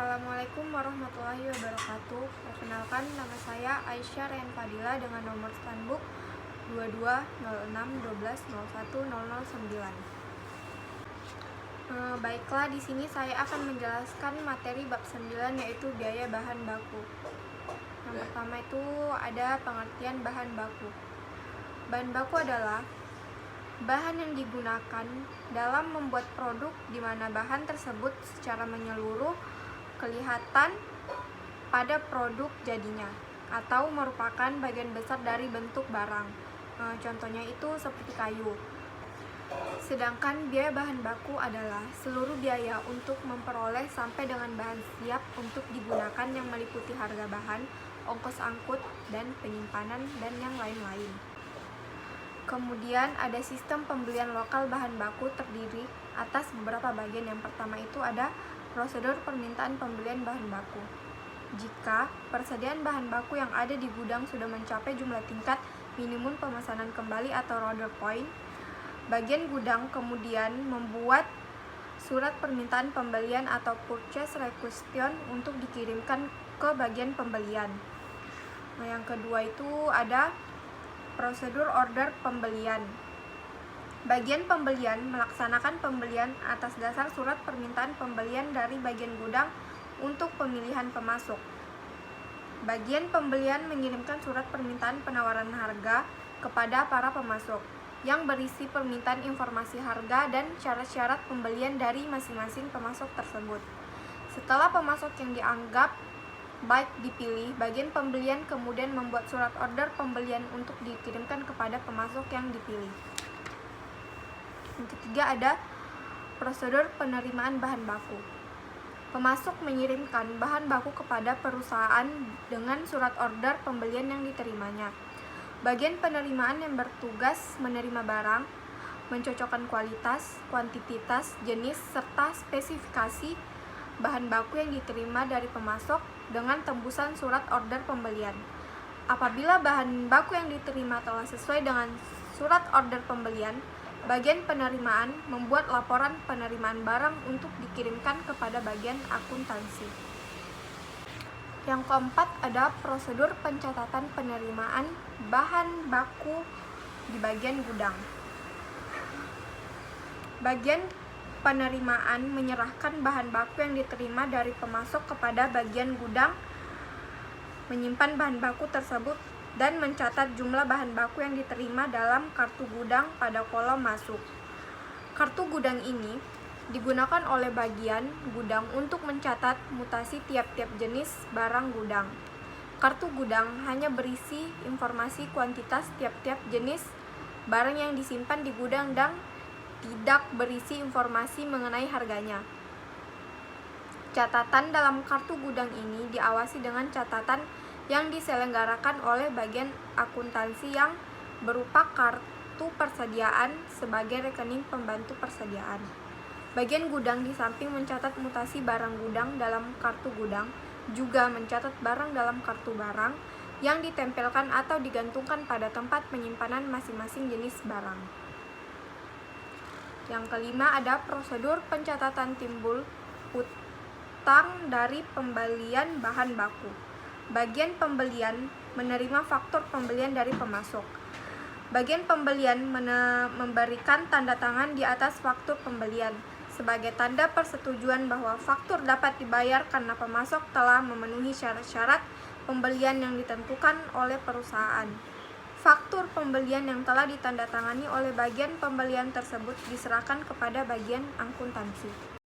Assalamualaikum warahmatullahi wabarakatuh. Perkenalkan, nama saya Aisyah Rian Fadila dengan nomor standbook 220612010009. Baiklah, di sini saya akan menjelaskan materi bab 9 yaitu biaya bahan baku. Yang pertama itu ada pengertian bahan baku. Bahan baku adalah bahan yang digunakan dalam membuat produk di mana bahan tersebut secara menyeluruh kelihatan pada produk jadinya atau merupakan bagian besar dari bentuk barang. Contohnya itu seperti kayu. Sedangkan biaya bahan baku adalah seluruh biaya untuk memperoleh sampai dengan bahan siap untuk digunakan yang meliputi harga bahan, ongkos angkut, dan penyimpanan, dan yang lain-lain. Kemudian ada sistem pembelian lokal bahan baku terdiri atas beberapa bagian. Yang pertama itu ada prosedur permintaan pembelian bahan baku. Jika persediaan bahan baku yang ada di gudang sudah mencapai jumlah tingkat minimum pemesanan kembali atau order point, bagian gudang kemudian membuat surat permintaan pembelian atau purchase requisition untuk dikirimkan ke bagian pembelian. Yang kedua itu ada prosedur order pembelian. Bagian pembelian melaksanakan pembelian atas dasar surat permintaan pembelian dari bagian gudang untuk pemilihan pemasok. Bagian pembelian mengirimkan surat permintaan penawaran harga kepada para pemasok yang berisi permintaan informasi harga dan syarat-syarat pembelian dari masing-masing pemasok tersebut. Setelah pemasok yang dianggap baik dipilih, bagian pembelian kemudian membuat surat order pembelian untuk dikirimkan kepada pemasok yang dipilih. Yang ketiga ada prosedur penerimaan bahan baku. Pemasok mengirimkan bahan baku kepada perusahaan dengan surat order pembelian yang diterimanya. Bagian penerimaan yang bertugas menerima barang, mencocokkan kualitas, kuantitas, jenis, serta spesifikasi bahan baku yang diterima dari pemasok dengan tembusan surat order pembelian. Apabila bahan baku yang diterima telah sesuai dengan surat order pembelian, bagian penerimaan membuat laporan penerimaan barang untuk dikirimkan kepada bagian akuntansi. Yang keempat ada prosedur pencatatan penerimaan bahan baku di bagian gudang. Bagian penerimaan menyerahkan bahan baku yang diterima dari pemasok kepada bagian gudang, menyimpan bahan baku tersebut dan mencatat jumlah bahan baku yang diterima dalam kartu gudang pada kolom masuk. Kartu gudang ini digunakan oleh bagian gudang untuk mencatat mutasi tiap-tiap jenis barang gudang. Kartu gudang hanya berisi informasi kuantitas tiap-tiap jenis barang yang disimpan di gudang dan tidak berisi informasi mengenai harganya. Catatan dalam kartu gudang ini diawasi dengan catatan yang diselenggarakan oleh bagian akuntansi yang berupa kartu persediaan sebagai rekening pembantu persediaan. Bagian gudang di samping mencatat mutasi barang gudang dalam kartu gudang, juga mencatat barang dalam kartu barang yang ditempelkan atau digantungkan pada tempat penyimpanan masing-masing jenis barang. Yang kelima ada prosedur pencatatan timbul utang dari pembelian bahan baku. Bagian pembelian menerima faktur pembelian dari pemasok. Bagian pembelian memberikan tanda tangan di atas faktur pembelian sebagai tanda persetujuan bahwa faktur dapat dibayar karena pemasok telah memenuhi syarat-syarat pembelian yang ditentukan oleh perusahaan. Faktur pembelian yang telah ditandatangani oleh bagian pembelian tersebut diserahkan kepada bagian akuntansi.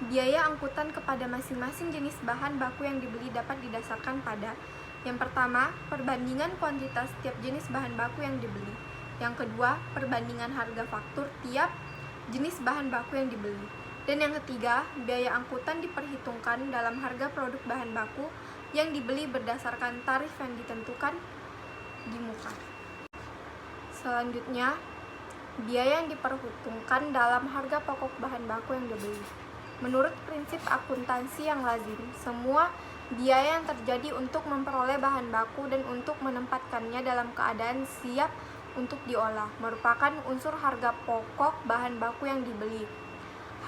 Biaya angkutan kepada masing-masing jenis bahan baku yang dibeli dapat didasarkan pada yang pertama, perbandingan kuantitas tiap jenis bahan baku yang dibeli. Yang kedua, perbandingan harga faktur tiap jenis bahan baku yang dibeli. Dan yang ketiga, biaya angkutan diperhitungkan dalam harga produk bahan baku yang dibeli berdasarkan tarif yang ditentukan di muka. Selanjutnya, biaya yang diperhitungkan dalam harga pokok bahan baku yang dibeli. Menurut prinsip akuntansi yang lazim, semua biaya yang terjadi untuk memperoleh bahan baku dan untuk menempatkannya dalam keadaan siap untuk diolah merupakan unsur harga pokok bahan baku yang dibeli.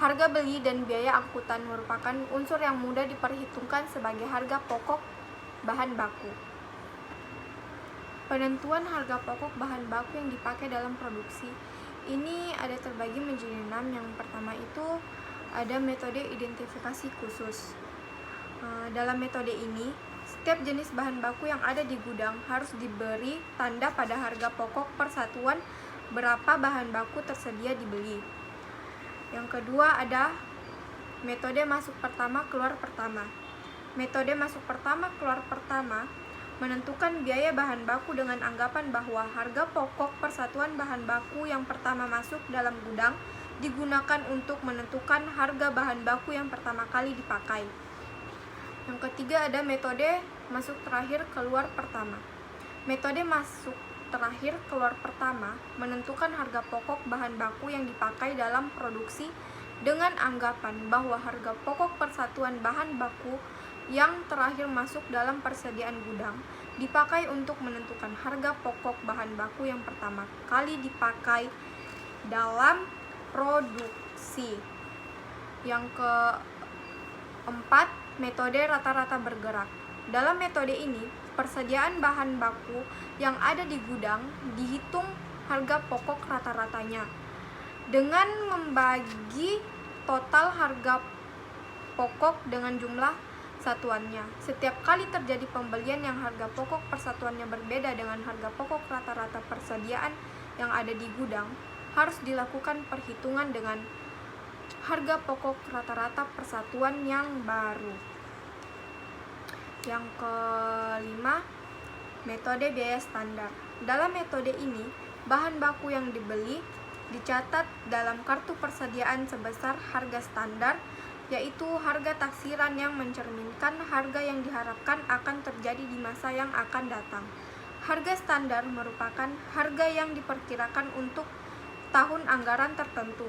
Harga beli dan biaya angkutan merupakan unsur yang mudah diperhitungkan sebagai harga pokok bahan baku. Penentuan harga pokok bahan baku yang dipakai dalam produksi ini ada terbagi menjadi 6. Yang pertama itu ada metode identifikasi khusus. Dalam metode ini, setiap jenis bahan baku yang ada di gudang harus diberi tanda pada harga pokok persatuan berapa bahan baku tersedia dibeli. Yang kedua ada metode masuk pertama keluar pertama. Metode masuk pertama keluar pertama menentukan biaya bahan baku dengan anggapan bahwa harga pokok persatuan bahan baku yang pertama masuk dalam gudang digunakan untuk menentukan harga bahan baku yang pertama kali dipakai. Yang ketiga ada metode masuk terakhir keluar pertama. Metode masuk terakhir keluar pertama menentukan harga pokok bahan baku yang dipakai dalam produksi dengan anggapan bahwa harga pokok persatuan bahan baku yang terakhir masuk dalam persediaan gudang dipakai untuk menentukan harga pokok bahan baku yang pertama kali dipakai dalam produksi. Yang keempat, metode rata-rata bergerak. Dalam metode ini, persediaan bahan baku yang ada di gudang dihitung harga pokok rata-ratanya dengan membagi total harga pokok dengan jumlah satuannya. Setiap kali terjadi pembelian yang harga pokok persatuannya berbeda dengan harga pokok rata-rata persediaan yang ada di gudang, harus dilakukan perhitungan dengan harga pokok rata-rata persatuan yang baru. Yang kelima, metode biaya standar. Dalam metode ini, bahan baku yang dibeli dicatat dalam kartu persediaan sebesar harga standar, yaitu harga taksiran yang mencerminkan harga yang diharapkan akan terjadi di masa yang akan datang. Harga standar merupakan harga yang diperkirakan untuk tahun anggaran tertentu.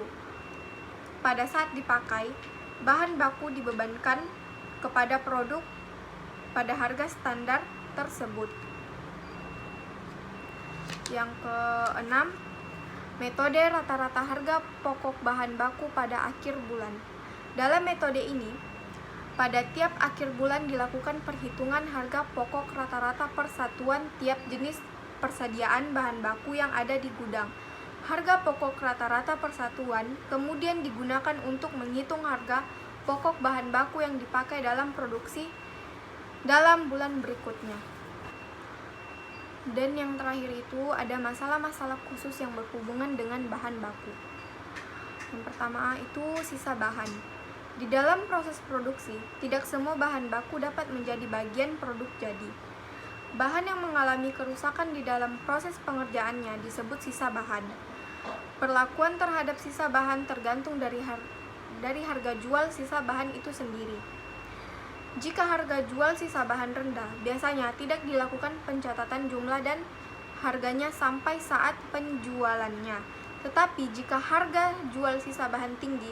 Pada saat dipakai, bahan baku dibebankan kepada produk pada harga standar tersebut. Yang keenam, metode rata-rata harga pokok bahan baku pada akhir bulan. Dalam metode ini, pada tiap akhir bulan dilakukan perhitungan harga pokok rata-rata persatuan tiap jenis persediaan bahan baku yang ada di gudang. Harga pokok rata-rata persatuan kemudian digunakan untuk menghitung harga pokok bahan baku yang dipakai dalam produksi dalam bulan berikutnya. Dan yang terakhir itu ada masalah-masalah khusus yang berhubungan dengan bahan baku. Yang pertama itu sisa bahan. Di dalam proses produksi, tidak semua bahan baku dapat menjadi bagian produk jadi. Bahan yang mengalami kerusakan di dalam proses pengerjaannya disebut sisa bahan. Perlakuan terhadap sisa bahan tergantung dari harga jual sisa bahan itu sendiri. Jika harga jual sisa bahan rendah, biasanya tidak dilakukan pencatatan jumlah dan harganya sampai saat penjualannya. Tetapi jika harga jual sisa bahan tinggi,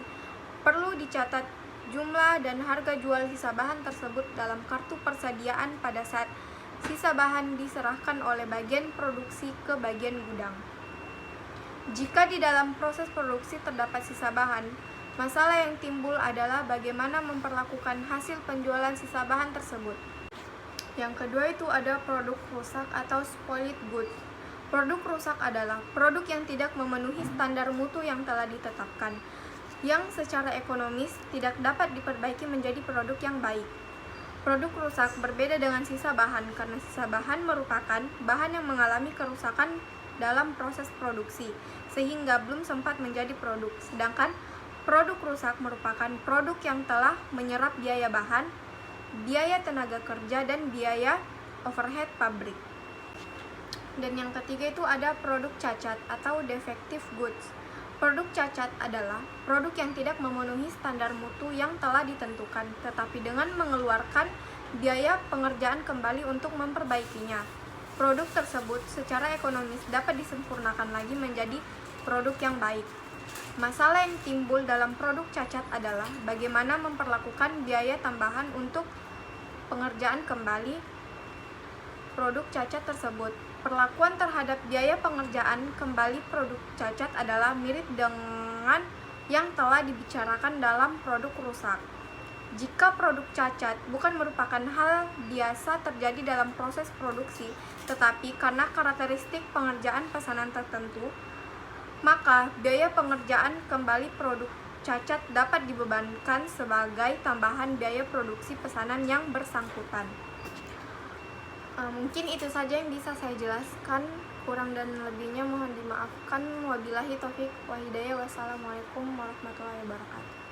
perlu dicatat jumlah dan harga jual sisa bahan tersebut dalam kartu persediaan pada saat sisa bahan diserahkan oleh bagian produksi ke bagian gudang. Jika di dalam proses produksi terdapat sisa bahan, masalah yang timbul adalah bagaimana memperlakukan hasil penjualan sisa bahan tersebut. Yang kedua itu ada produk rusak atau spoiled goods. Produk rusak adalah produk yang tidak memenuhi standar mutu yang telah ditetapkan, yang secara ekonomis tidak dapat diperbaiki menjadi produk yang baik. Produk rusak berbeda dengan sisa bahan karena sisa bahan merupakan bahan yang mengalami kerusakan dalam proses produksi sehingga belum sempat menjadi produk. Sedangkan produk rusak merupakan produk yang telah menyerap biaya bahan, biaya tenaga kerja, dan biaya overhead pabrik. Dan yang ketiga itu ada produk cacat atau defective goods. Produk cacat adalah produk yang tidak memenuhi standar mutu yang telah ditentukan, tetapi dengan mengeluarkan biaya pengerjaan kembali untuk memperbaikinya. Produk tersebut secara ekonomis dapat disempurnakan lagi menjadi produk yang baik. Masalah yang timbul dalam produk cacat adalah bagaimana memperlakukan biaya tambahan untuk pengerjaan kembali produk cacat tersebut. Perlakuan terhadap biaya pengerjaan kembali produk cacat adalah mirip dengan yang telah dibicarakan dalam produk rusak. Jika produk cacat bukan merupakan hal biasa terjadi dalam proses produksi, tetapi karena karakteristik pengerjaan pesanan tertentu, maka biaya pengerjaan kembali produk cacat dapat dibebankan sebagai tambahan biaya produksi pesanan yang bersangkutan. Mungkin itu saja yang bisa saya jelaskan. Kurang dan lebihnya mohon dimaafkan. Wabillahi taufik wa hidayah. Wassalamualaikum warahmatullahi wabarakatuh.